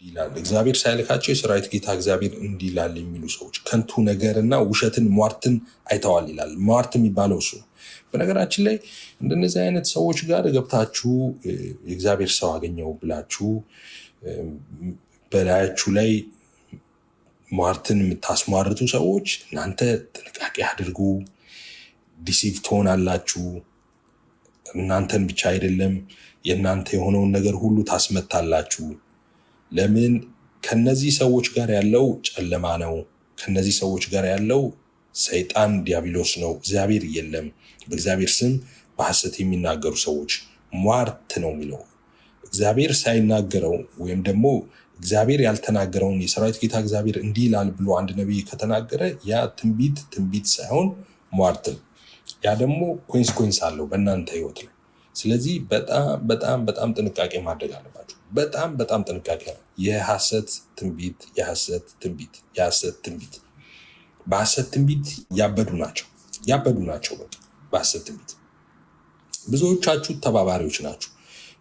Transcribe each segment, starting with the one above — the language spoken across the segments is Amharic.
ይላል እግዚአብሔር ሳይልካቸው የሰራዊት ጌታ እግዚአብሔር እንዲህ ይላል የሚሉ ሰዎች ከንቱ ነገርና ውሸትን ሟርትን አይተዋል ይላል። ሟርት የሚባለው እሱ። በነገራችን ላይ እንደነዚህ አይነት ሰዎች ጋር ገብታችሁ የእግዚአብሔር ሰው አገኘው ብላችሁ በላያችሁ ላይ ሟርትን የምታስሟርቱ ሰዎች እናንተ ጥንቃቄ አድርጉ። ዲሲቭ ትሆናላችሁ። እናንተን ብቻ አይደለም የእናንተ የሆነውን ነገር ሁሉ ታስመታላችሁ። ለምን? ከነዚህ ሰዎች ጋር ያለው ጨለማ ነው። ከነዚህ ሰዎች ጋር ያለው ሰይጣን ዲያብሎስ ነው። እግዚአብሔር የለም። በእግዚአብሔር ስም በሐሰት የሚናገሩ ሰዎች ሟርት ነው የሚለው። እግዚአብሔር ሳይናገረው ወይም ደግሞ እግዚአብሔር ያልተናገረውን የሰራዊት ጌታ እግዚአብሔር እንዲህ ይላል ብሎ አንድ ነቢይ ከተናገረ ያ ትንቢት ሳይሆን ሟርት ነው። ያ ደግሞ ኮንስኮንስ አለው በእናንተ ህይወት ላይ። ስለዚህ በጣም ጥንቃቄ ማድረግ አለባችሁ። በጣም ጥንቃቄ ነው። የሐሰት ትንቢት በሐሰት ትንቢት ያበዱ ናቸው። በቃ በሐሰት ትንቢት ብዙዎቻችሁ ተባባሪዎች ናችሁ።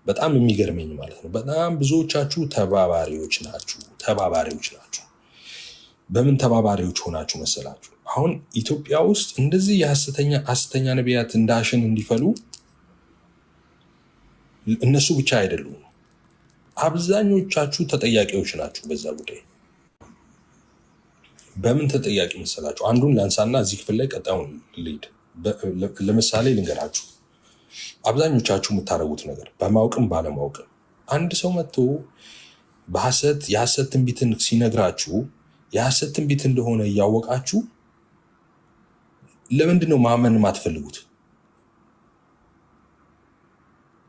በጣም የሚገርመኝ ማለት ነው። በጣም ብዙዎቻችሁ ተባባሪዎች ናችሁ። በምን ተባባሪዎች ሆናችሁ መሰላችሁ? አሁን ኢትዮጵያ ውስጥ እንደዚህ የሐሰተኛ ነቢያት እንዳሸን እንዲፈሉ እነሱ ብቻ አይደሉም፣ አብዛኞቻችሁ ተጠያቂዎች ናችሁ በዛ ጉዳይ። በምን ተጠያቂ መሰላችሁ? አንዱን ላንሳና እዚህ ክፍል ላይ ቀጣዩን ልሂድ። ለምሳሌ ልንገራችሁ። አብዛኞቻችሁ የምታደርጉት ነገር በማወቅም ባለማወቅም፣ አንድ ሰው መጥቶ የሐሰት ትንቢትን ሲነግራችሁ የሐሰት ትንቢት እንደሆነ እያወቃችሁ ለምንድን ነው ማመን የማትፈልጉት?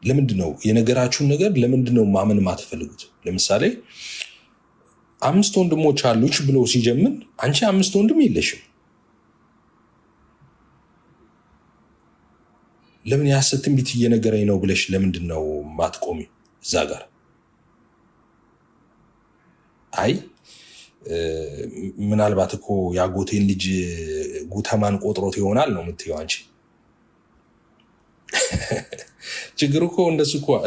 ለምንድን ነው የነገራችሁን ነገር ለምንድን ነው ማመን የማትፈልጉት? ለምሳሌ 5 ወንድሞች አሉች ብሎ ሲጀምር አንቺ 5 ወንድም የለሽም። ለምን የሐሰት ትንቢት እየነገረኝ ነው ብለሽ ለምንድን ነው ማትቆሚ እዛ ጋር? አይ ምናልባት እኮ የአጎቴን ልጅ ጉተማን ቆጥሮት ይሆናል ነው የምትይው አንቺ። ችግሩ እኮ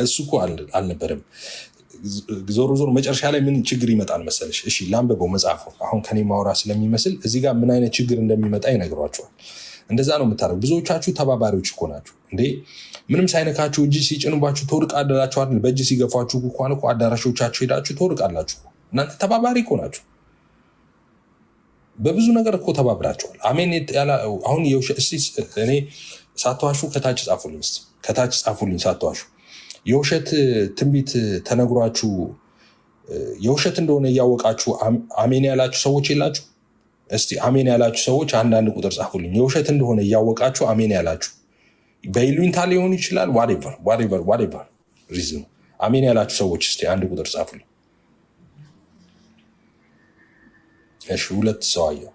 እሱ እኮ አልነበረም። ዞሮ መጨረሻ ላይ ምን ችግር ይመጣል መሰለሽ? እሺ ላንብበው መጽሐፉ። አሁን ከኔ ማውራ ስለሚመስል እዚህ ጋር ምን አይነት ችግር እንደሚመጣ ይነግሯቸዋል። እንደዛ ነው የምታደርጉ። ብዙዎቻችሁ ተባባሪዎች እኮ ናችሁ እንዴ። ምንም ሳይነካችሁ እጅ ሲጭኑባችሁ ትወድቃላችሁ አይደል? በእጅ ሲገፏችሁ እንኳን እኮ አዳራሾቻችሁ ሄዳችሁ ትወድቃላችሁ። እናንተ ተባባሪ እኮ ናችሁ። በብዙ ነገር እኮ ተባብራችኋል። አሜን። አሁን እኔ ሳትዋሹ ከታች ጻፉልኝ። ሳትዋሹ የውሸት ትንቢት ተነግሯችሁ የውሸት እንደሆነ እያወቃችሁ አሜን ያላችሁ ሰዎች የላችሁ? እስቲ አሜን ያላችሁ ሰዎች አንዳንድ ቁጥር ጻፉልኝ። የውሸት እንደሆነ እያወቃችሁ አሜን ያላችሁ በይሉኝታ ሊሆን ይችላል። ዋቴቨር ሪዝኑ አሜን ያላችሁ ሰዎች እስቲ አንድ ቁጥር ጻፉልኝ። እሺ 2 ሰው አየሁ፣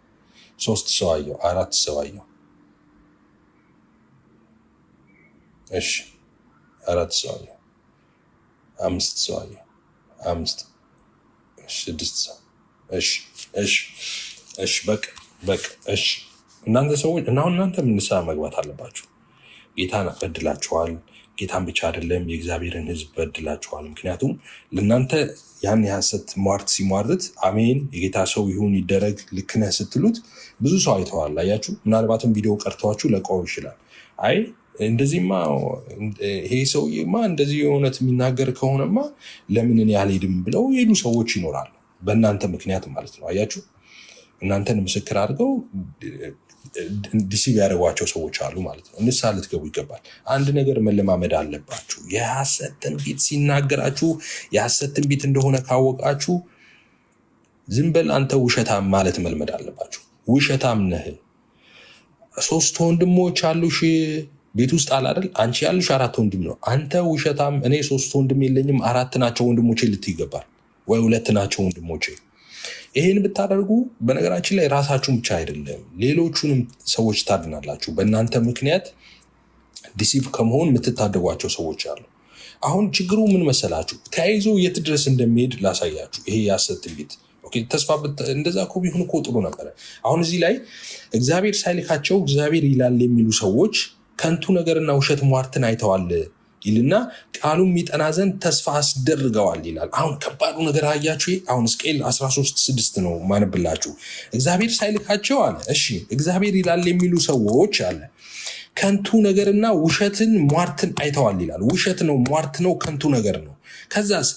3 ሰው አየሁ፣ 4 ሰው አየሁ። እሺ 4 ሰው አየሁ፣ 5 ሰው አየሁ፣ 5 6 ሰው። እሺ በቃ እሺ። እናንተ ሰዎች እናንተ ንስሐ መግባት አለባችሁ። ጌታን በድላችኋል። ጌታን ብቻ አይደለም የእግዚአብሔርን ሕዝብ በድላችኋል። ምክንያቱም ለእናንተ ያን የሐሰት ሟርት ሲሟርት አሜን የጌታ ሰው ይሁን ይደረግ ልክ ነህ ስትሉት ብዙ ሰው አይተዋል። አያችሁ፣ ምናልባትም ቪዲዮ ቀርተዋችሁ ለቀው ይችላል። አይ እንደዚህማ ይሄ ሰውዬማ እንደዚህ የእውነት የሚናገር ከሆነማ ለምን እኔ አልሄድም ብለው የሄዱ ሰዎች ይኖራሉ። በእናንተ ምክንያት ማለት ነው። አያችሁ፣ እናንተን ምስክር አድርገው ዲሲቭ ያደረጓቸው ሰዎች አሉ ማለት ነው። ንስሐ ልትገቡ ይገባል። አንድ ነገር መለማመድ አለባችሁ። የሐሰት ትንቢት ሲናገራችሁ የሐሰት ትንቢት እንደሆነ ካወቃችሁ ዝም በል አንተ ውሸታም ማለት መልመድ አለባችሁ። ውሸታም ነህ። 3 ወንድሞች አሉሽ ቤት ውስጥ አላደል? አንቺ ያሉሽ 4 ወንድም ነው። አንተ ውሸታም። እኔ 3 ወንድም የለኝም 4 ናቸው ወንድሞቼ ልትይ ይገባል። ወይ 2 ናቸው ወንድሞቼ። ይህን ብታደርጉ በነገራችን ላይ ራሳችሁን ብቻ አይደለም ሌሎቹንም ሰዎች ታድናላችሁ። በእናንተ ምክንያት ዲሲቭ ከመሆን የምትታደጓቸው ሰዎች አሉ። አሁን ችግሩ ምን መሰላችሁ? ተያይዞ የት ድረስ እንደሚሄድ ላሳያችሁ። ይሄ የሐሰት ትንቢት ተስፋ እንደዛ እኮ ቢሆን እኮ ጥሩ ነበረ። አሁን እዚህ ላይ እግዚአብሔር ሳይልካቸው እግዚአብሔር ይላል የሚሉ ሰዎች ከንቱ ነገርና ውሸት ሟርትን አይተዋል ይልና ቃሉ የሚጠና ዘንድ ተስፋ አስደርገዋል ይላል። አሁን ከባዱ ነገር አያችሁ። አሁን ሕዝቅኤል 13:6 ነው ማነብላችሁ። እግዚአብሔር ሳይልካቸው አለ። እሺ እግዚአብሔር ይላል የሚሉ ሰዎች አለ ከንቱ ነገርና ውሸትን ሟርትን አይተዋል ይላል። ውሸት ነው፣ ሟርት ነው፣ ከንቱ ነገር ነው። ከዛስ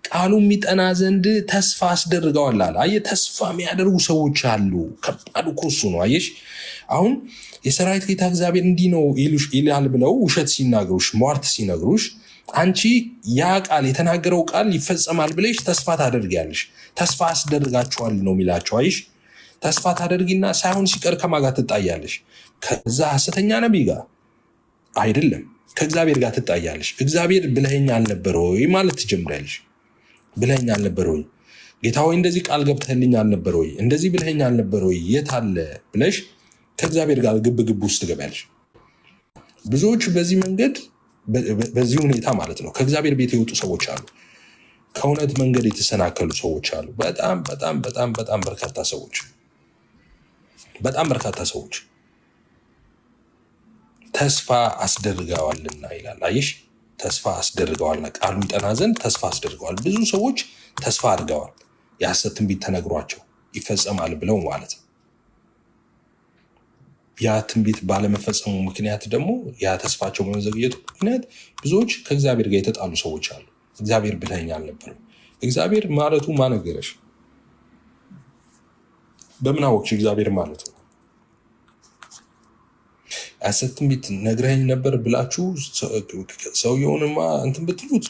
ቃሉ የሚጠና ዘንድ ተስፋ አስደርገዋል አለ። አየህ፣ ተስፋ የሚያደርጉ ሰዎች አሉ። ከባዱ እኮ እሱ ነው። አየሽ፣ አሁን የሰራዊት ጌታ እግዚአብሔር እንዲህ ነው ይላል ብለው ውሸት ሲናገሩሽ፣ ሟርት ሲነግሩሽ፣ አንቺ ያ ቃል የተናገረው ቃል ይፈጸማል ብለሽ ተስፋ ታደርጊያለሽ። ተስፋ አስደርጋችኋል ነው የሚላቸው። አየሽ፣ ተስፋ ታደርጊና ሳይሆን ሲቀር ከማን ጋር ትጣያለሽ? ከዛ ሐሰተኛ ነቢይ ጋር አይደለም፣ ከእግዚአብሔር ጋር ትጣያለሽ። እግዚአብሔር ብለኸኝ አልነበረ ወይ ማለት ትጀምሪያለሽ። ብለኸኝ አልነበረ ወይ ጌታ ሆይ እንደዚህ ቃል ገብተህልኝ አልነበረ ወይ እንደዚህ ብለኸኝ አልነበረ ወይ የት አለ ብለሽ ከእግዚአብሔር ጋር ግብ ውስጥ ትገቢያለሽ። ብዙዎች በዚህ መንገድ በዚህ ሁኔታ ማለት ነው ከእግዚአብሔር ቤት የወጡ ሰዎች አሉ። ከእውነት መንገድ የተሰናከሉ ሰዎች አሉ። በጣም በጣም በጣም በጣም በርካታ ሰዎች ተስፋ አስደርገዋልና ይላል። አየሽ፣ ተስፋ አስደርገዋልና ቃሉ ይጠና ዘንድ ተስፋ አስደርገዋል። ብዙ ሰዎች ተስፋ አድርገዋል። የሐሰት ትንቢት ተነግሯቸው ይፈጸማል ብለው ማለት ነው። ያ ትንቢት ባለመፈጸሙ ምክንያት ደግሞ ያ ተስፋቸው በመዘግየቱ ምክንያት ብዙዎች ከእግዚአብሔር ጋር የተጣሉ ሰዎች አሉ። እግዚአብሔር ብለኸኝ አልነበረም። እግዚአብሔር ማለቱ ማነገረሽ? በምን አወቅሽ እግዚአብሔር ማለቱ? ሐሰት ትንቢት ነግረኸኝ ነበር ብላችሁ ሰውየውንማ እንትን ብትሉት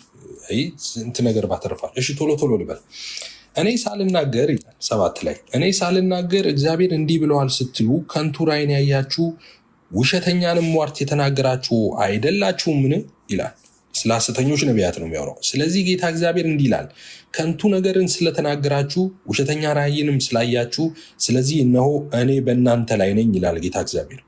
እንት ነገር ባተረፋል። እሺ ቶሎ ልበል። እኔ ሳልናገር ይላል 7 ላይ እኔ ሳልናገር እግዚአብሔር እንዲህ ብለዋል ስትሉ ከንቱ ራእይን ያያችሁ ውሸተኛንም ሟርት የተናገራችሁ አይደላችሁምን ይላል። ስለ ሐሰተኞች ነቢያት ነው የሚያወራው። ስለዚህ ጌታ እግዚአብሔር እንዲህ ይላል፣ ከንቱ ነገርን ስለተናገራችሁ ውሸተኛ ራእይንም ስላያችሁ፣ ስለዚህ እነሆ እኔ በእናንተ ላይ ነኝ ይላል ጌታ እግዚአብሔር።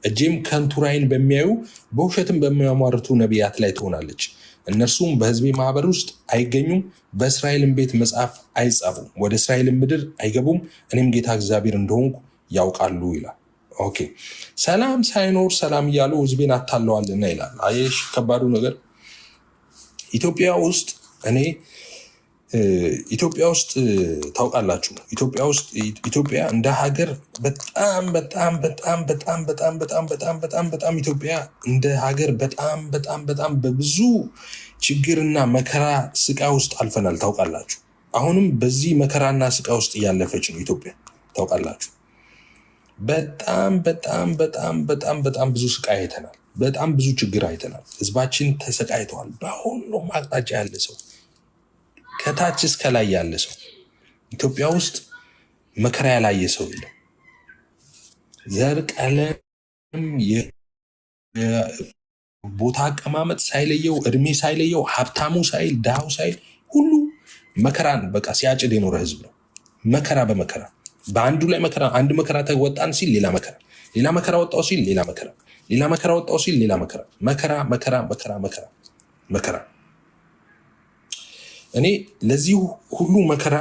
እጄም ከንቱ ራእይን በሚያዩ በውሸትም በሚያሟርቱ ነቢያት ላይ ትሆናለች። እነርሱም በሕዝቤ ማህበር ውስጥ አይገኙም፣ በእስራኤልም ቤት መጽሐፍ አይጻፉም፣ ወደ እስራኤልም ምድር አይገቡም። እኔም ጌታ እግዚአብሔር እንደሆንኩ ያውቃሉ ይላል። ኦኬ፣ ሰላም ሳይኖር ሰላም እያሉ ሕዝቤን አታለዋልና ይላል። አየሽ፣ ከባዱ ነገር ኢትዮጵያ ውስጥ ታውቃላችሁ፣ ኢትዮጵያ እንደ ሀገር በጣም በጣም በጣም በጣም በጣም በጣም በጣም በጣም በጣም ኢትዮጵያ እንደ ሀገር በጣም በጣም በጣም በብዙ ችግርና መከራ ስቃይ ውስጥ አልፈናል። ታውቃላችሁ፣ አሁንም በዚህ መከራና ስቃይ ውስጥ እያለፈች ነው ኢትዮጵያ። ታውቃላችሁ፣ በጣም በጣም በጣም በጣም በጣም ብዙ ስቃይ አይተናል። በጣም ብዙ ችግር አይተናል። ህዝባችን ተሰቃይተዋል። በሁሉም አቅጣጫ ያለ ሰው ከታች እስከ ላይ ያለ ሰው ኢትዮጵያ ውስጥ መከራ ያላየ ሰው የለም። ዘር፣ ቀለም፣ ቦታ አቀማመጥ ሳይለየው፣ እድሜ ሳይለየው፣ ሀብታሙ ሳይል፣ ድሃው ሳይል ሁሉ መከራን በቃ ሲያጭድ የኖረ ህዝብ ነው። መከራ በመከራ በአንዱ ላይ መከራ፣ አንድ መከራ ተወጣን ሲል ሌላ መከራ፣ ሌላ መከራ ወጣው ሲል ሌላ መከራ፣ ሌላ መከራ ወጣው ሲል ሌላ መከራ፣ መከራ መከራ መከራ መከራ መከራ። እኔ ለዚህ ሁሉ መከራ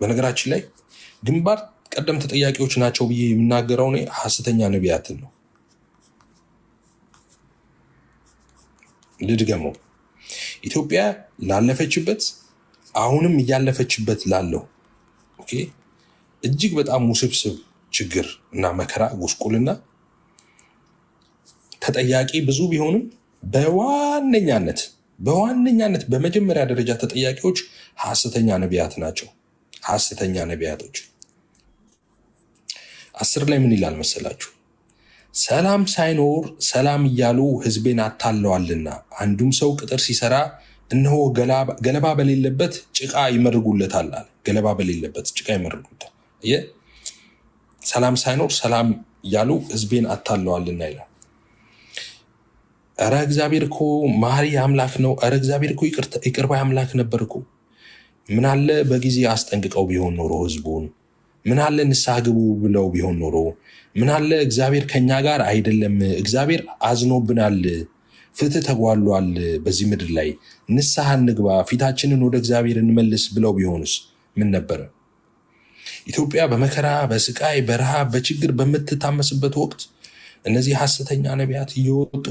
በነገራችን ላይ ግንባር ቀደም ተጠያቂዎች ናቸው ብዬ የምናገረው እኔ ሐሰተኛ ነቢያትን ነው። ልድገመው፣ ኢትዮጵያ ላለፈችበት አሁንም እያለፈችበት ላለው እጅግ በጣም ውስብስብ ችግር እና መከራ፣ ጉስቁልና ተጠያቂ ብዙ ቢሆንም በዋነኛነት በመጀመሪያ ደረጃ ተጠያቂዎች ሐሰተኛ ነቢያት ናቸው። ሐሰተኛ ነቢያቶች 10 ላይ ምን ይላል መሰላችሁ? ሰላም ሳይኖር ሰላም እያሉ ሕዝቤን አታለዋልና አንዱም ሰው ቅጥር ሲሰራ እነሆ ገለባ በሌለበት ጭቃ ይመርጉለታል አለ። ገለባ በሌለበት ጭቃ ይመርጉለታል። ሰላም ሳይኖር ሰላም እያሉ ሕዝቤን አታለዋልና ይላል። እረ እግዚአብሔር እኮ መሐሪ አምላክ ነው። እረ እግዚአብሔር እኮ ይቅር ባይ አምላክ ነበር እኮ። ምናለ በጊዜ አስጠንቅቀው ቢሆን ኖሮ ህዝቡን፣ ምናለ ንስሐ ግቡ ብለው ቢሆን ኖሮ፣ ምናለ እግዚአብሔር ከኛ ጋር አይደለም፣ እግዚአብሔር አዝኖብናል፣ ፍትህ ተጓሏል፣ በዚህ ምድር ላይ ንስሐ እንግባ፣ ፊታችንን ወደ እግዚአብሔር እንመልስ ብለው ቢሆንስ ምን ነበረ? ኢትዮጵያ በመከራ በስቃይ በረሃብ በችግር በምትታመስበት ወቅት እነዚህ ሐሰተኛ ነቢያት እየወጡ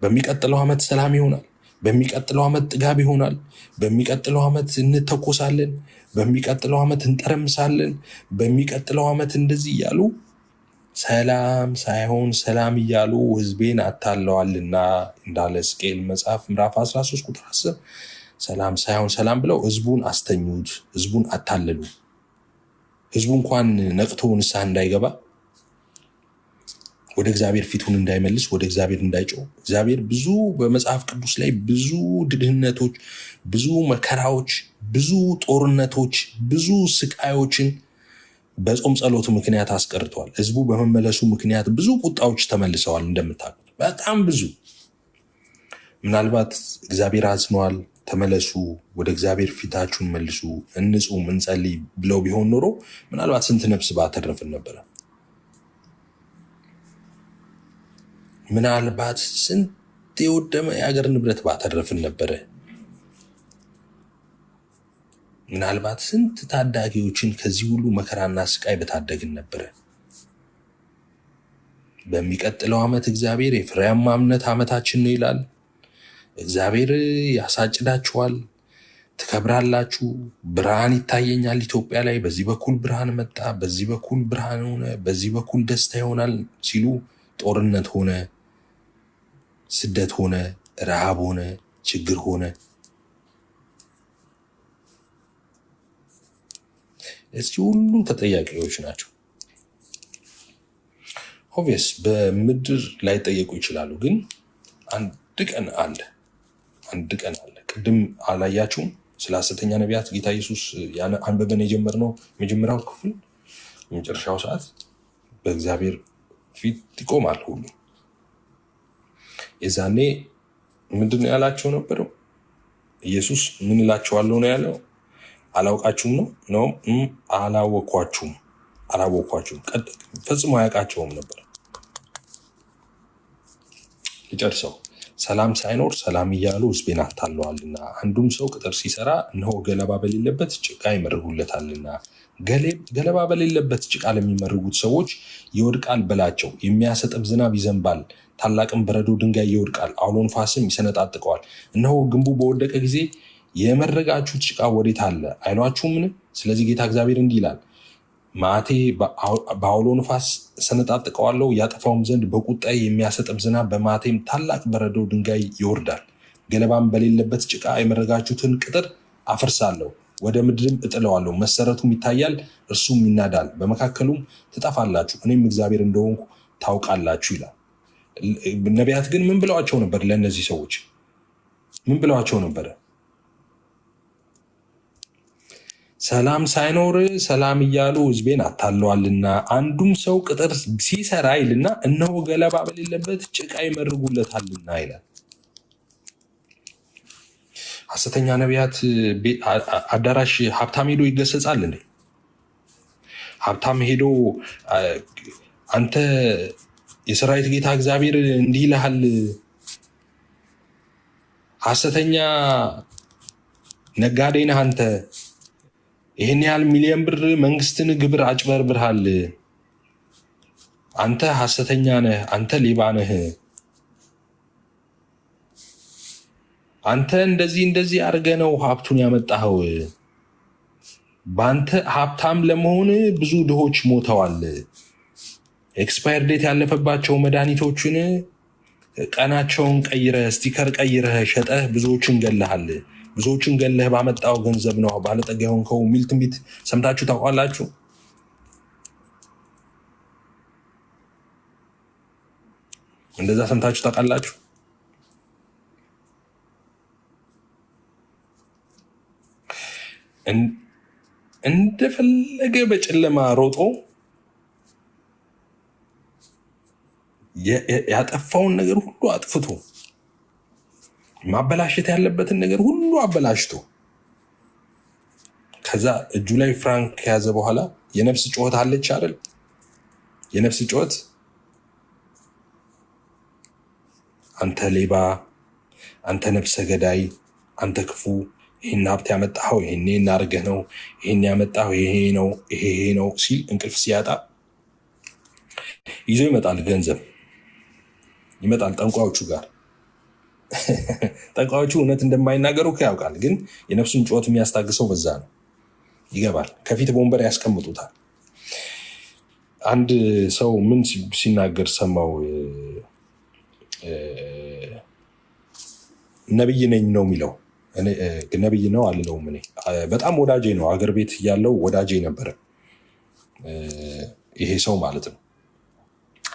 በሚቀጥለው ዓመት ሰላም ይሆናል፣ በሚቀጥለው ዓመት ጥጋብ ይሆናል፣ በሚቀጥለው ዓመት እንተኮሳለን፣ በሚቀጥለው ዓመት እንጠረምሳለን፣ በሚቀጥለው ዓመት እንደዚህ እያሉ ሰላም ሳይሆን ሰላም እያሉ ሕዝቤን አታለዋልና እንዳለ ሕዝቅኤል መጽሐፍ ምዕራፍ 13 ቁጥር 10 ሰላም ሳይሆን ሰላም ብለው ሕዝቡን አስተኙት፣ ሕዝቡን አታለሉ። ሕዝቡ እንኳን ነቅቶ ንስሐ እንዳይገባ ወደ እግዚአብሔር ፊቱን እንዳይመልስ ወደ እግዚአብሔር እንዳይጮህ እግዚአብሔር ብዙ በመጽሐፍ ቅዱስ ላይ ብዙ ድህነቶች፣ ብዙ መከራዎች፣ ብዙ ጦርነቶች፣ ብዙ ስቃዮችን በጾም ጸሎት ምክንያት አስቀርተዋል። ህዝቡ በመመለሱ ምክንያት ብዙ ቁጣዎች ተመልሰዋል። እንደምታውቁት በጣም ብዙ። ምናልባት እግዚአብሔር አዝነዋል፣ ተመለሱ፣ ወደ እግዚአብሔር ፊታችሁን መልሱ፣ እንጹም፣ እንጸልይ ብለው ቢሆን ኖሮ ምናልባት ስንት ነፍስ ባተረፍን ነበረ። ምናልባት ስንት የወደመ የሀገር ንብረት ባተረፍን ነበረ። ምናልባት ስንት ታዳጊዎችን ከዚህ ሁሉ መከራና ስቃይ በታደግን ነበረ። በሚቀጥለው ዓመት እግዚአብሔር የፍሬያማነት ዓመታችን ነው ይላል። እግዚአብሔር ያሳጭዳችኋል፣ ትከብራላችሁ፣ ብርሃን ይታየኛል ኢትዮጵያ ላይ፣ በዚህ በኩል ብርሃን መጣ፣ በዚህ በኩል ብርሃን ሆነ፣ በዚህ በኩል ደስታ ይሆናል ሲሉ ጦርነት ሆነ፣ ስደት ሆነ፣ ረሃብ ሆነ፣ ችግር ሆነ። እዚህ ሁሉ ተጠያቂዎች ናቸው። ኦብቪየስ በምድር ላይ ጠየቁ ይችላሉ፣ ግን አንድ ቀን አለ። ቅድም አላያችሁም? ስለ ሐሰተኛ ነቢያት ጌታ ኢየሱስ አንበበን የጀመርነው መጀመሪያው ክፍል የመጨረሻው ሰዓት በእግዚአብሔር ፊት ይቆማል ሁሉ። የዛኔ ምንድን ነው ያላቸው ነበረው? ኢየሱስ ምን እላቸዋለሁ ነው ያለው? አላውቃችሁም ነው አላወኳችሁም ፈጽሞ አያውቃቸውም ነበር። ሊጨርሰው ሰላም ሳይኖር ሰላም እያሉ ሕዝቤን አታለዋልና አንዱም ሰው ቅጥር ሲሰራ እነሆ ገለባ በሌለበት ጭቃ ይመርጉለታልና። ገለባ በሌለበት ጭቃ ለሚመርጉት ሰዎች ይወድቃል በላቸው። የሚያሰጥም ዝናብ ይዘንባል፣ ታላቅም በረዶ ድንጋይ ይወድቃል፣ አውሎ ነፋስም ይሰነጣጥቀዋል። እነሆ ግንቡ በወደቀ ጊዜ የመረጋችሁት ጭቃ ወዴት አለ አይሏችሁምን? ስለዚህ ጌታ እግዚአብሔር እንዲህ ይላል፣ ማቴ በአውሎ ነፋስ ሰነጣጥቀዋለሁ፣ ያጠፋውም ዘንድ በቁጣዬ የሚያሰጥም ዝናብ፣ በማቴም ታላቅ በረዶ ድንጋይ ይወርዳል። ገለባም በሌለበት ጭቃ የመረጋችሁትን ቅጥር አፈርሳለሁ፣ ወደ ምድርም እጥለዋለሁ፣ መሰረቱም ይታያል፣ እርሱም ይናዳል፣ በመካከሉም ትጠፋላችሁ፣ እኔም እግዚአብሔር እንደሆንኩ ታውቃላችሁ ይላል። ነቢያት ግን ምን ብለዋቸው ነበር? ለእነዚህ ሰዎች ምን ብለዋቸው ነበረ? ሰላም ሳይኖር ሰላም እያሉ ሕዝቤን አታለዋልና አንዱም ሰው ቅጥር ሲሰራ ይልና እነሆ ገለባ በሌለበት ጭቃ ይመርጉለታልና ይላል። ሐሰተኛ ነቢያት አዳራሽ ሀብታም ሄዶ ይገሰጻል እንዴ? ሀብታም ሄዶ አንተ የሰራዊት ጌታ እግዚአብሔር እንዲህ ይልሃል፣ ሐሰተኛ ነጋዴ ነህ አንተ፣ ይህን ያህል ሚሊዮን ብር መንግስትን ግብር አጭበርብርሃል፣ አንተ ሐሰተኛ ነህ፣ አንተ ሌባ ነህ፣ አንተ እንደዚህ አድርገህ ነው ሀብቱን ያመጣኸው፣ በአንተ ሀብታም ለመሆን ብዙ ድሆች ሞተዋል፣ ኤክስፓየር ዴት ያለፈባቸው መድኃኒቶችን ቀናቸውን ቀይረህ ስቲከር ቀይረህ ሸጠህ ብዙዎችን ገለሃል፣ ብዙዎችን ገለህ ባመጣው ገንዘብ ነው ባለጠጋ የሆንከው የሚል ትንቢት ሰምታችሁ ታውቃላችሁ? እንደዛ ሰምታችሁ ታውቃላችሁ? እንደፈለገ በጨለማ ሮጦ ያጠፋውን ነገር ሁሉ አጥፍቶ ማበላሸት ያለበትን ነገር ሁሉ አበላሽቶ ከዛ እጁ ላይ ፍራንክ ከያዘ በኋላ የነፍስ ጩኸት አለች አይደል? የነፍስ ጩኸት አንተ ሌባ፣ አንተ ነፍሰ ገዳይ፣ አንተ ክፉ፣ ይህን ሀብት ያመጣኸው ይሄኔ እናርገህ ነው፣ ይሄን ያመጣኸው ይሄ ነው ይሄ ነው ሲል እንቅልፍ ሲያጣ ይዞ ይመጣል። ገንዘብ ይመጣል ጠንቋዮቹ ጋር ጠንቋዮቹ እውነት እንደማይናገሩ ያውቃል፣ ግን የነፍሱን ጩኸት የሚያስታግሰው በዛ ነው። ይገባል። ከፊት በወንበር ያስቀምጡታል። አንድ ሰው ምን ሲናገር ሰማው? ነብይ ነኝ ነው የሚለው። ነብይ ነው አልለውም። እኔ በጣም ወዳጄ ነው፣ አገር ቤት ያለው ወዳጄ ነበረ ይሄ ሰው ማለት ነው፣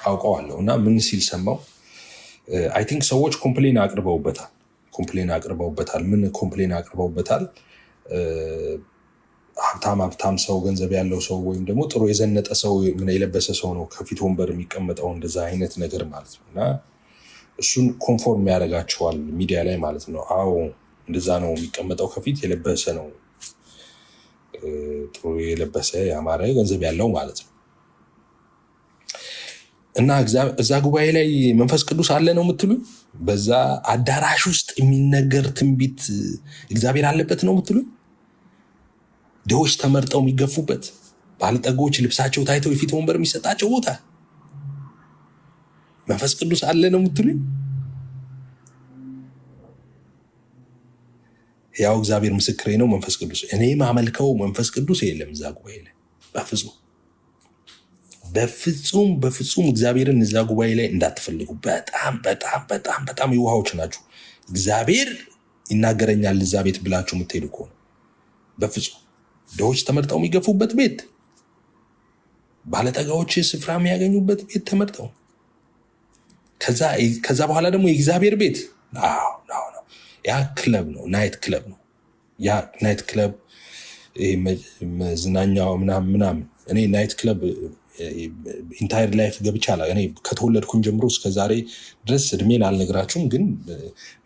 አውቀዋለሁ። እና ምን ሲል ሰማው? አይ ቲንክ ሰዎች ኮምፕሌን አቅርበውበታል። ምን ኮምፕሌን አቅርበውበታል? ሀብታም ሰው፣ ገንዘብ ያለው ሰው፣ ወይም ደግሞ ጥሩ የዘነጠ ሰው፣ ምን የለበሰ ሰው ነው ከፊት ወንበር የሚቀመጠው፣ እንደዛ አይነት ነገር ማለት ነው። እና እሱን ኮንፎርም ያደርጋቸዋል ሚዲያ ላይ ማለት ነው። አዎ እንደዛ ነው የሚቀመጠው፣ ከፊት የለበሰ ነው፣ ጥሩ የለበሰ ያማረ ገንዘብ ያለው ማለት ነው። እና እዛ ጉባኤ ላይ መንፈስ ቅዱስ አለ ነው የምትሉኝ? በዛ አዳራሽ ውስጥ የሚነገር ትንቢት እግዚአብሔር አለበት ነው የምትሉኝ? ድሆች ተመርጠው የሚገፉበት፣ ባለጠጎች ልብሳቸው ታይተው የፊት ወንበር የሚሰጣቸው ቦታ መንፈስ ቅዱስ አለ ነው የምትሉኝ? ያው እግዚአብሔር ምስክሬ ነው። መንፈስ ቅዱስ እኔ ማመልከው መንፈስ ቅዱስ የለም እዛ ጉባኤ ላይ በፍጹም እግዚአብሔርን እዛ ጉባኤ ላይ እንዳትፈልጉ። በጣም የውሃዎች ናችሁ። እግዚአብሔር ይናገረኛል እዛ ቤት ብላችሁ የምትሄዱ ከሆነ በፍጹም ድሆች ተመርጠው የሚገፉበት ቤት፣ ባለጠጋዎች ስፍራ የሚያገኙበት ቤት ተመርጠው፣ ከዛ በኋላ ደግሞ የእግዚአብሔር ቤት ያ ክለብ ነው፣ ናይት ክለብ ነው። ያ ናይት ክለብ መዝናኛው ምናምን እኔ ናይት ክለብ ኢንታየር ላይፍ ገብቼ እኔ ከተወለድኩኝ ጀምሮ እስከ ዛሬ ድረስ እድሜን አልነግራችሁም፣ ግን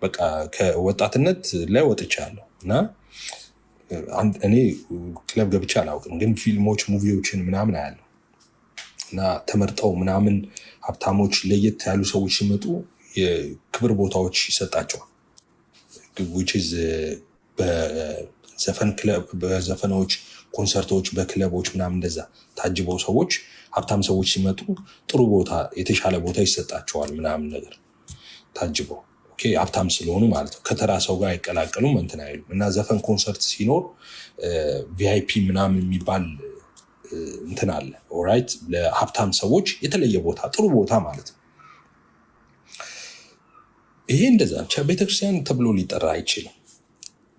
በቃ ከወጣትነት ላይ ወጥቻለሁ እና እኔ ክለብ ገብቼ አላውቅም፣ ግን ፊልሞች ሙቪዎችን ምናምን አያለሁ እና ተመርጠው ምናምን ሀብታሞች ለየት ያሉ ሰዎች ሲመጡ የክብር ቦታዎች ይሰጣቸዋል። በዘፈኖች ኮንሰርቶች፣ በክለቦች ምናምን እንደዛ ታጅበው ሰዎች ሀብታም ሰዎች ሲመጡ ጥሩ ቦታ የተሻለ ቦታ ይሰጣቸዋል ምናምን ነገር ታጅበው ሀብታም ስለሆኑ ማለት ነው። ከተራ ሰው ጋር አይቀላቀሉም እንትን አይሉም። እና ዘፈን ኮንሰርት ሲኖር ቪአይፒ ምናምን የሚባል እንትን አለ። ኦራይት ለሀብታም ሰዎች የተለየ ቦታ ጥሩ ቦታ ማለት ነው። ይሄ እንደዛ ቤተክርስቲያን ተብሎ ሊጠራ አይችልም።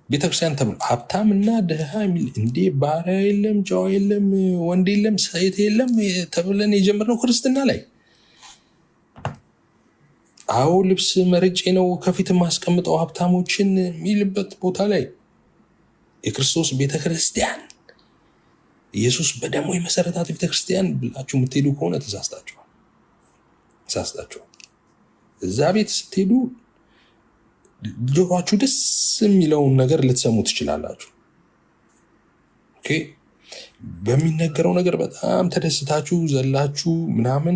ቤተክርስቲያን ተብሎ ሀብታምና ድሃ የሚል እንዴ ባሪያ የለም፣ ጨዋ የለም፣ ወንድ የለም፣ ሴት የለም ተብለን የጀመርነው ክርስትና ላይ አዎ ልብስ መርጬ ነው ከፊት ማስቀምጠው ሀብታሞችን የሚልበት ቦታ ላይ የክርስቶስ ቤተክርስቲያን ኢየሱስ በደሙ የመሰረታት ቤተክርስቲያን ብላችሁ የምትሄዱ ከሆነ ተሳስታችኋል። እዛ ቤት ስትሄዱ ጆሯችሁ ደስ የሚለውን ነገር ልትሰሙ ትችላላችሁ። በሚነገረው ነገር በጣም ተደስታችሁ ዘላችሁ ምናምን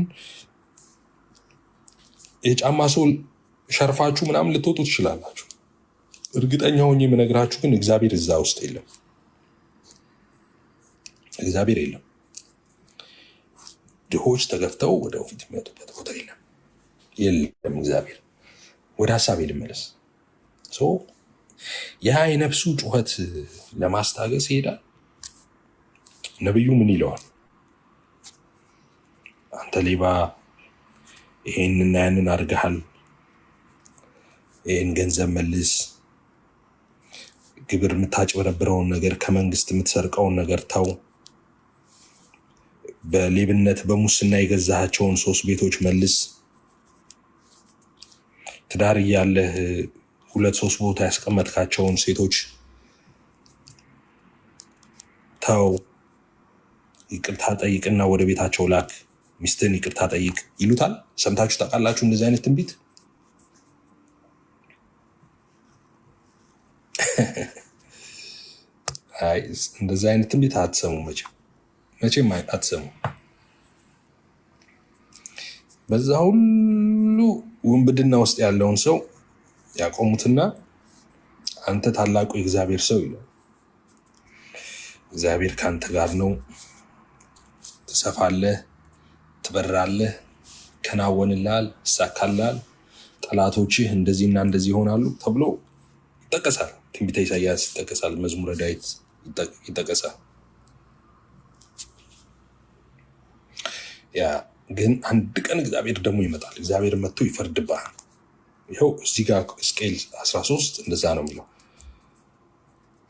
የጫማ ሶል ሸርፋችሁ ምናምን ልትወጡ ትችላላችሁ። እርግጠኛ ሆኜ የምነግራችሁ ግን እግዚአብሔር እዛ ውስጥ የለም። እግዚአብሔር የለም። ድሆች ተገፍተው ወደ ፊት የሚወጡበት ቦታ የለም። እግዚአብሔር ወደ ሀሳብ ልመለስ። ያ የነፍሱ ጩኸት ለማስታገስ ይሄዳል። ነብዩ ምን ይለዋል? አንተ ሌባ ይሄንና ያንን አድርገሃል፣ ይህን ገንዘብ መልስ፣ ግብር የምታጭበረብረውን ነገር ከመንግስት የምትሰርቀውን ነገር ተው፣ በሌብነት በሙስና የገዛሃቸውን 3 ቤቶች መልስ፣ ትዳር እያለህ 2-3 ቦታ ያስቀመጥካቸውን ሴቶች ተው፣ ይቅርታ ጠይቅና ወደ ቤታቸው ላክ፣ ሚስትን ይቅርታ ጠይቅ ይሉታል። ሰምታችሁ ታውቃላችሁ እንደዚህ አይነት ትንቢት? እንደዚህ አይነት ትንቢት አትሰሙ፣ መቼም አትሰሙ። በዛ ሁሉ ውንብድና ውስጥ ያለውን ሰው ያቆሙትና አንተ ታላቁ የእግዚአብሔር ሰው ይለው፣ እግዚአብሔር ከአንተ ጋር ነው፣ ትሰፋለህ፣ ትበራለህ፣ ከናወንላል፣ ይሳካላል፣ ጠላቶችህ እንደዚህና እንደዚህ ይሆናሉ ተብሎ ይጠቀሳል። ትንቢተ ኢሳያስ ይጠቀሳል። መዝሙረ ዳዊት ይጠቀሳል። ያ ግን አንድ ቀን እግዚአብሔር ደግሞ ይመጣል። እግዚአብሔር መጥቶ ይፈርድብሃል። ይኸው እዚህ ጋር ሕዝቅኤል 13 እንደዛ ነው የሚለው።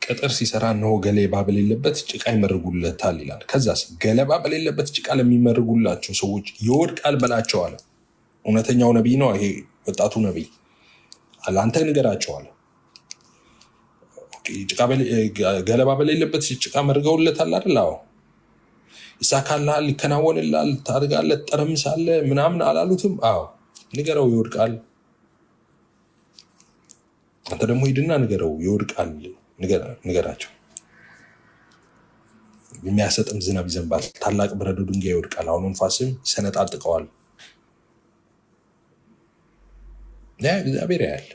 ቅጥር ሲሰራ እነሆ ገለባ በሌለበት ጭቃ ይመርጉለታል ይላል። ከዛስ ገለባ በሌለበት ጭቃ ለሚመርጉላቸው ሰዎች ይወድቃል በላቸው አለ። እውነተኛው ነቢይ ነው ይሄ ወጣቱ ነቢይ። ለአንተ ንገራቸው አለ። ገለባ በሌለበት ጭቃ መርገውለታል አይደል? አዎ። ይሳካልሃል፣ ይከናወንልሃል፣ ታድጋለህ፣ ትጠረምሳለህ ምናምን አላሉትም? አዎ። ንገረው ይወድቃል። አንተ ደግሞ ሂድና ንገረው ይወድቃል። ንገራቸው። የሚያሰጥም ዝናብ ይዘንባል፣ ታላቅ በረዶ ድንጋይ ይወድቃል፣ አውሎ ነፋስም ይሰነጣጥቀዋል። እግዚአብሔር ያያል።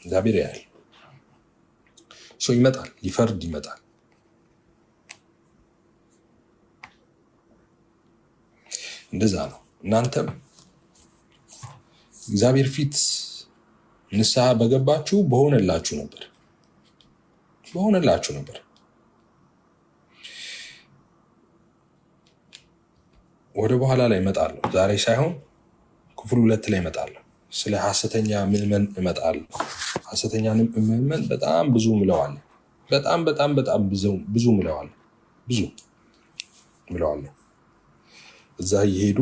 እግዚአብሔር ያያል። ሰው ይመጣል፣ ሊፈርድ ይመጣል። እንደዛ ነው። እናንተም እግዚአብሔር ፊት ንስሐ በገባችሁ በሆነላችሁ ነበር። ወደ በኋላ ላይ እመጣለሁ። ዛሬ ሳይሆን ክፍል 2 ላይ እመጣለሁ። ስለ ሐሰተኛ ምዕመን እመጣለሁ። ሐሰተኛ ምዕመን በጣም ብዙ ምለዋል። በጣም ብዙ ምለዋል። እዛ እየሄዱ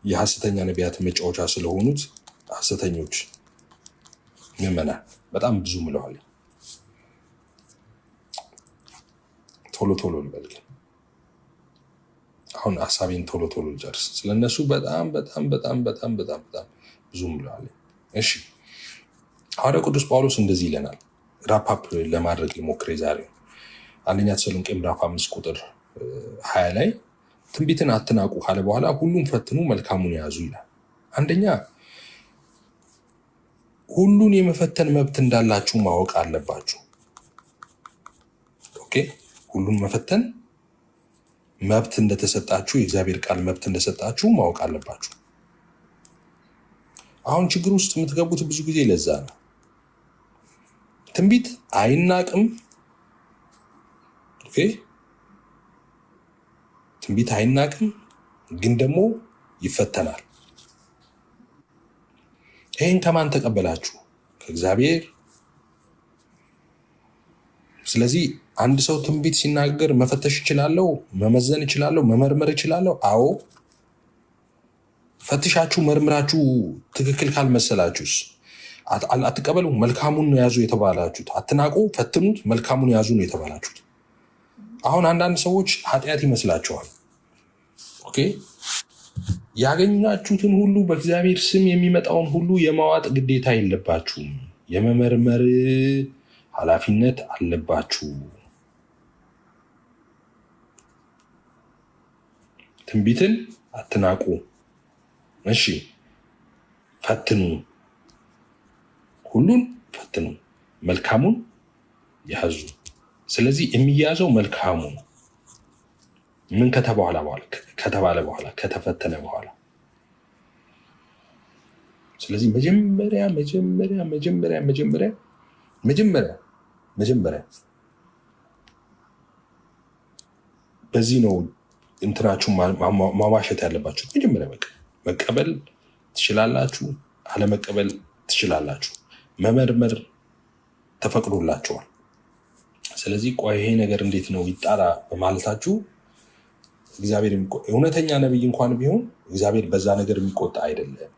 የሐሰተኛ ነቢያት መጫወቻ ስለሆኑት ሐሰተኞች ምዕመናን በጣም ብዙ ምለዋል። ቶሎ ልበል ግን አሁን ሀሳቤን ቶሎ ልጨርስ። ስለነሱ በጣም ብዙ ምለዋል። እሺ ሐዋርያው ቅዱስ ጳውሎስ እንደዚህ ይለናል። ራፓፕ ለማድረግ ሞክሬ ዛሬ አንደኛ ተሰሎንቄ ምዕራፍ 5 ቁጥር 20 ላይ ትንቢትን አትናቁ ካለ በኋላ ሁሉም ፈትኑ፣ መልካሙን ያዙ ይላል። አንደኛ ሁሉን የመፈተን መብት እንዳላችሁ ማወቅ አለባችሁ። ኦኬ፣ ሁሉን መፈተን መብት እንደተሰጣችሁ፣ የእግዚአብሔር ቃል መብት እንደሰጣችሁ ማወቅ አለባችሁ። አሁን ችግር ውስጥ የምትገቡት ብዙ ጊዜ ለዛ ነው። ትንቢት አይናቅም። ኦኬ፣ ትንቢት አይናቅም፣ ግን ደግሞ ይፈተናል። ይህን ከማን ተቀበላችሁ? ከእግዚአብሔር። ስለዚህ አንድ ሰው ትንቢት ሲናገር መፈተሽ ይችላለሁ፣ መመዘን ይችላለሁ፣ መመርመር ይችላለሁ። አዎ፣ ፈትሻችሁ መርምራችሁ ትክክል ካልመሰላችሁስ አትቀበሉ። መልካሙን ያዙ የተባላችሁት። አትናቁ፣ ፈትኑት፣ መልካሙን ያዙ ነው የተባላችሁት። አሁን አንዳንድ ሰዎች ኃጢአት ይመስላቸዋል። ኦኬ፣ ያገኛችሁትን ሁሉ በእግዚአብሔር ስም የሚመጣውን ሁሉ የማዋጥ ግዴታ የለባችሁም። የመመርመር ኃላፊነት አለባችሁ። ትንቢትን አትናቁ። እሺ፣ ፈትኑ፣ ሁሉን ፈትኑ፣ መልካሙን ያዙ። ስለዚህ የሚያዘው መልካሙ ምን ከተባለ በኋላ ከተፈተነ በኋላ። ስለዚህ መጀመሪያ በዚህ ነው እንትናችሁ ማዋሸት ያለባችሁ። መጀመሪያ መቀበል ትችላላችሁ፣ አለመቀበል ትችላላችሁ። መመርመር ተፈቅዶላችኋል። ስለዚህ ቆይ ይሄ ነገር እንዴት ነው ይጣራ በማለታችሁ እግዚአብሔር እውነተኛ ነቢይ እንኳን ቢሆን እግዚአብሔር በዛ ነገር የሚቆጣ አይደለም።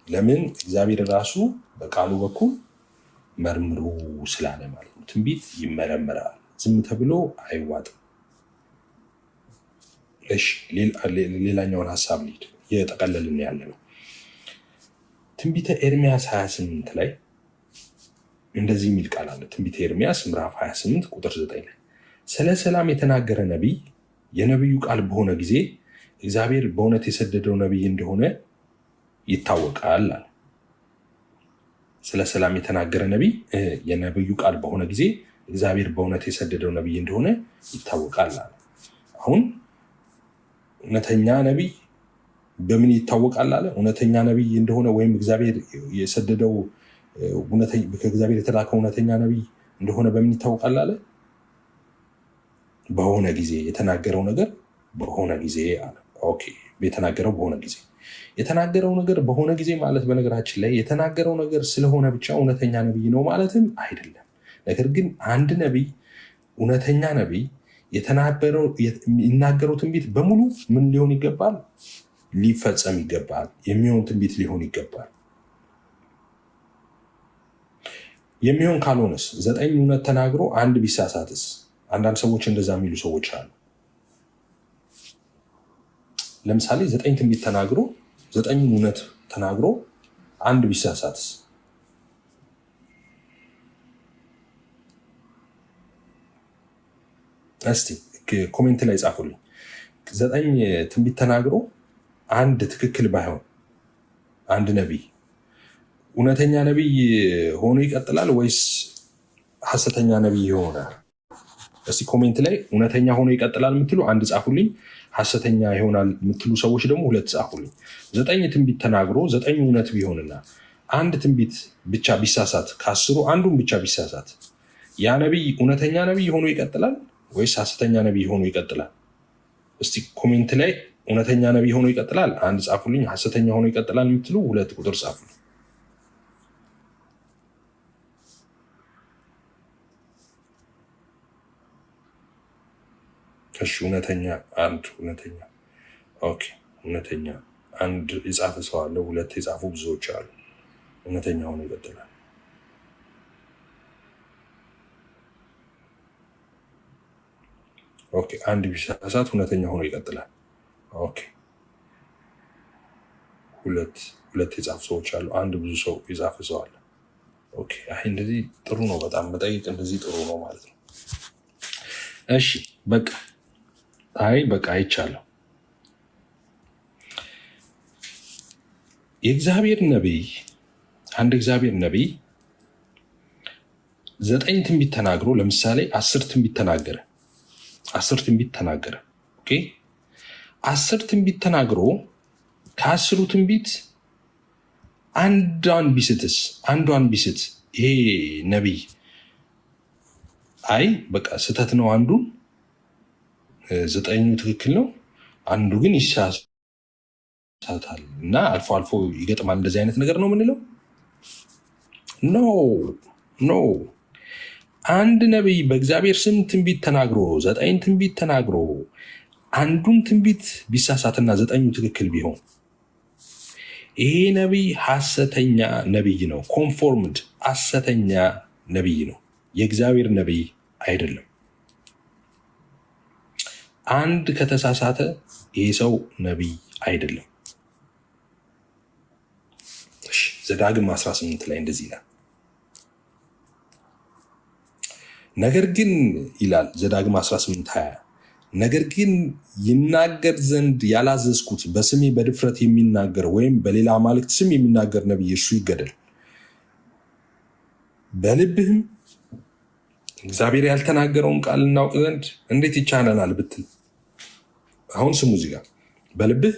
ለምን? እግዚአብሔር ራሱ በቃሉ በኩል መርምሩ ስላለ ማለት ነው። ትንቢት ይመረመራል፣ ዝም ተብሎ አይዋጥም። እሺ፣ ሌላኛውን ሀሳብ ልሂድ። እየጠቀለልን ያለ ነው። ትንቢተ ኤርምያስ 28 ላይ እንደዚህ የሚል ቃል አለ። ትንቢተ ኤርምያስ ምዕራፍ 28 ቁጥር 9 ላይ ስለ ሰላም የተናገረ ነቢይ የነቢዩ ቃል በሆነ ጊዜ እግዚአብሔር በእውነት የሰደደው ነቢይ እንደሆነ ይታወቃል አለ። ስለ ሰላም የተናገረ ነቢይ የነቢዩ ቃል በሆነ ጊዜ እግዚአብሔር በእውነት የሰደደው ነቢይ እንደሆነ ይታወቃል አለ። አሁን እውነተኛ ነቢይ በምን ይታወቃል አለ? እውነተኛ ነቢይ እንደሆነ ወይም እግዚአብሔር የሰደደው ከእግዚአብሔር የተላከው እውነተኛ ነቢይ እንደሆነ በምን ይታወቃል አለ? በሆነ ጊዜ የተናገረው ነገር በሆነ ጊዜ አለ። ኦኬ፣ የተናገረው በሆነ ጊዜ የተናገረው ነገር በሆነ ጊዜ ማለት በነገራችን ላይ የተናገረው ነገር ስለሆነ ብቻ እውነተኛ ነቢይ ነው ማለትም አይደለም። ነገር ግን አንድ ነቢይ እውነተኛ ነቢይ የሚናገረው ትንቢት በሙሉ ምን ሊሆን ይገባል? ሊፈጸም ይገባል። የሚሆን ትንቢት ሊሆን ይገባል። የሚሆን ካልሆነስ 9 እውነት ተናግሮ አንድ ቢሳሳትስ? አንዳንድ ሰዎች እንደዛ የሚሉ ሰዎች አሉ። ለምሳሌ 9 ትንቢት ተናግሮ 9 እውነት ተናግሮ አንድ ቢሳሳትስ? እስቲ ኮሜንት ላይ ጻፉልኝ። 9 ትንቢት ተናግሮ አንድ ትክክል ባይሆን አንድ ነቢይ እውነተኛ ነቢይ ሆኖ ይቀጥላል ወይስ ሐሰተኛ ነቢይ ይሆናል? እስቲ ኮሜንት ላይ እውነተኛ ሆኖ ይቀጥላል የምትሉ አንድ ጻፉልኝ። ሐሰተኛ ይሆናል የምትሉ ሰዎች ደግሞ 2 ጻፉልኝ። 9 ትንቢት ተናግሮ 9 እውነት ቢሆንና አንድ ትንቢት ብቻ ቢሳሳት ከ10 አንዱን ብቻ ቢሳሳት ያ ነቢይ እውነተኛ ነቢይ ሆኖ ይቀጥላል ወይስ ሐሰተኛ ነቢይ ሆኖ ይቀጥላል? እስቲ ኮሜንት ላይ እውነተኛ ነቢይ ሆኖ ይቀጥላል አንድ ጻፉልኝ። ሐሰተኛ ሆኖ ይቀጥላል የምትሉ 2 ቁጥር ጻፉልኝ። እሺ፣ እውነተኛ አንድ እውነተኛ። ኦኬ፣ እውነተኛ አንድ የጻፈ ሰው አለ። 2 የጻፉ ብዙዎች አሉ። እውነተኛ ሆኖ ይቀጥላል። ኦኬ፣ አንድ ቢሳሳት እውነተኛ ሆኖ ይቀጥላል። ኦኬ፣ 2 የጻፉ ሰዎች አሉ። አንድ ብዙ ሰው የጻፈ ሰው አለ። ኦኬ፣ አይ እንደዚህ ጥሩ ነው። በጣም መጠየቅ እንደዚህ ጥሩ ነው ማለት ነው። እሺ፣ በቃ በቃ አይቻለሁ። የእግዚአብሔር ነቢይ አንድ እግዚአብሔር ነቢይ 9 ትንቢት ተናግሮ ለምሳሌ 10 ትንቢት ተናገረ። 10 ትንቢት ተናገረ። ኦኬ 10 ትንቢት ተናግሮ ከ10ሩ ትንቢት አንዷን ቢስት ይሄ ነቢይ በቃ ስህተት ነው፣ አንዱን 9ኙ ትክክል ነው፣ አንዱ ግን ይሳሳታል እና አልፎ አልፎ ይገጥማል። እንደዚህ አይነት ነገር ነው የምንለው? ኖ አንድ ነቢይ በእግዚአብሔር ስም ትንቢት ተናግሮ 9 ትንቢት ተናግሮ አንዱን ትንቢት ቢሳሳትና 9ኙ ትክክል ቢሆን ይሄ ነቢይ ሐሰተኛ ነቢይ ነው። ኮንፎርምድ ሐሰተኛ ነቢይ ነው። የእግዚአብሔር ነቢይ አይደለም። አንድ ከተሳሳተ ይሄ ሰው ነቢይ አይደለም። ዘዳግም 18 ላይ እንደዚህ ይላል። ነገር ግን ይላል ዘዳግም 18:20 ነገር ግን ይናገር ዘንድ ያላዘዝኩት በስሜ በድፍረት የሚናገር ወይም በሌላ አማልክት ስም የሚናገር ነቢይ እርሱ ይገደል። በልብህም እግዚአብሔር ያልተናገረውን ቃል እናውቅ ዘንድ እንዴት ይቻለናል ብትል፣ አሁን ስሙ እዚህ ጋር በልብህ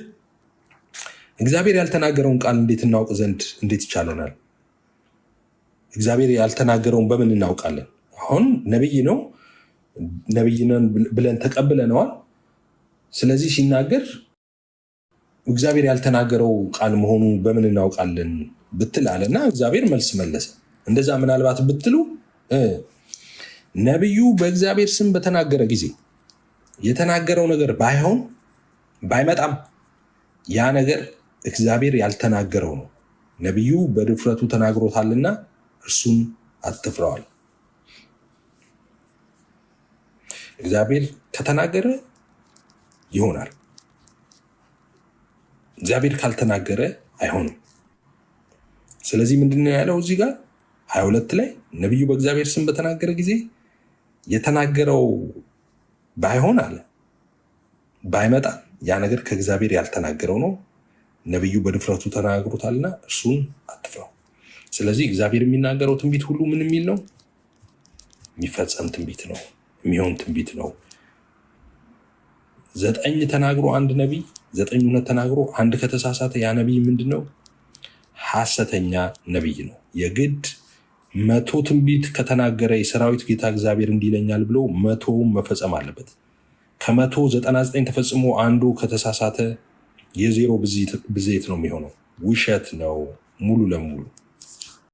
እግዚአብሔር ያልተናገረውን ቃል እንዴት እናውቅ ዘንድ እንዴት ይቻለናል? እግዚአብሔር ያልተናገረውን በምን እናውቃለን? አሁን ነቢይ ነው፣ ነቢይ ነን ብለን ተቀብለነዋል። ስለዚህ ሲናገር እግዚአብሔር ያልተናገረው ቃል መሆኑ በምን እናውቃለን ብትል አለና እግዚአብሔር መልስ መለሰ። እንደዛ ምናልባት ብትሉ ነቢዩ በእግዚአብሔር ስም በተናገረ ጊዜ የተናገረው ነገር ባይመጣም ያ ነገር እግዚአብሔር ያልተናገረው ነው። ነቢዩ በድፍረቱ ተናግሮታልና እርሱን አትፍረዋል። እግዚአብሔር ከተናገረ ይሆናል። እግዚአብሔር ካልተናገረ አይሆንም። ስለዚህ ምንድነው ያለው እዚህ ጋር 22 ላይ ነቢዩ በእግዚአብሔር ስም በተናገረ ጊዜ የተናገረው ባይሆን አለ ባይመጣ ያ ነገር ከእግዚአብሔር ያልተናገረው ነው። ነቢዩ በድፍረቱ ተናግሮታልና እርሱን አትፍረው። ስለዚህ እግዚአብሔር የሚናገረው ትንቢት ሁሉ ምን የሚል ነው? የሚፈጸም ትንቢት ነው፣ የሚሆን ትንቢት ነው። 9 ተናግሮ አንድ ነቢይ 9 እውነት ተናግሮ አንድ ከተሳሳተ ያ ነቢይ ምንድን ነው? ሐሰተኛ ነቢይ ነው። የግድ 100 ትንቢት ከተናገረ የሰራዊት ጌታ እግዚአብሔር እንዲለኛል ብሎ 100ውን መፈጸም አለበት። ከ199 ተፈጽሞ አንዱ ከተሳሳተ የዜሮ ብዜት ነው የሚሆነው። ውሸት ነው ሙሉ ለሙሉ።